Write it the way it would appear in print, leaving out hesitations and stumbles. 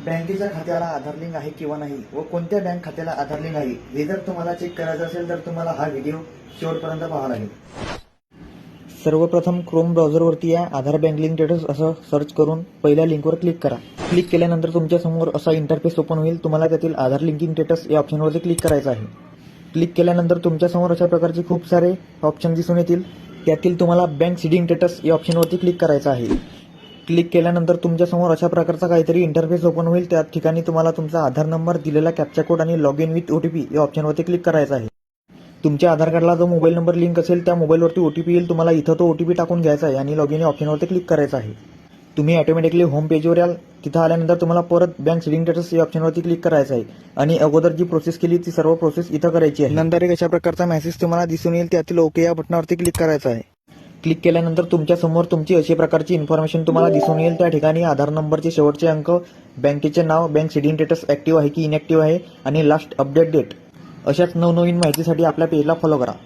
बँकेच्या खात्याला आधार लिंक आहे किंवा नाही व कोणत्या बँक खात्याला आधार लिंक आहे हे जर तुम्हाला चेक करायचं असेल तर तुम्हाला हा व्हिडिओ शेवटपर्यंत पाहावा लागेल. सर्वप्रथम क्रोम ब्राउझरवरती या आधार बँक लिंक स्टेटस असं सर्च करून पहिल्या लिंकवर क्लिक करा. क्लिक केल्यानंतर तुमच्या समोर असा इंटरफेस ओपन होईल. तुम्हाला त्यातील आधार लिंकिंग स्टेटस या ऑप्शनवरती क्लिक करायचं आहे. क्लिक केल्यानंतर तुमच्या समोर अशा प्रकारचे खूप सारे ऑप्शन दिसून येतील. त्यातील तुम्हाला बँक सीडिंग स्टेटस या ऑप्शनवरती क्लिक करायचं आहे. क्लिक केल्यानंतर तुमच्या समोर अशा प्रकारचा काहीतरी इंटरफेस ओपन होईल. त्या ठिकाणी तुम्हाला तुमचा आधार नंबर, दिलेला कॅप्चा कोड आणि लॉग इन विथ ओटीपी या ऑप्शनवरती क्लिक करायचं आहे. तुमच्या आधार कार्डला जो मोबाईल नंबर लिंक असेल त्या मोबाईलवरती ओटीपी येईल. तुम्हाला इथं तो ओटीपी टाकून घ्यायचा आहे आणि लॉग इन या ऑप्शनवरती क्लिक करायचं आहे. तुम्ही ऑटोमॅटिकली होम पेजवर याल. तिथं आल्यानंतर तुम्हाला परत बँक सीडिंग स्टेटस या ऑप्शनवरती क्लिक करायचं आहे आणि अगोदर जी प्रोसेस केली ती सर्व प्रोसेस इथं करायची आहे. नंतर एक अशा प्रकारचा मेसेज तुम्हाला दिसून येईल. त्यातील ओके या बटनावरती क्लिक करायचं आहे. क्लिक केल्यानंतर तुमच्या समोर तुमची अशी प्रकारची इन्फॉर्मेशन तुम्हाला दिसून येईल. त्या ठिकाणी आधार नंबरचे शेवटचे अंक, बँकेचे नाव, बँक सीडिंग स्टेटस ऍक्टिव्ह आहे की इनॅक्टिव्ह आहे आणि लास्ट अपडेट डेट अशाच नवनवीन माहितीसाठी आपल्या पेजला फॉलो करा.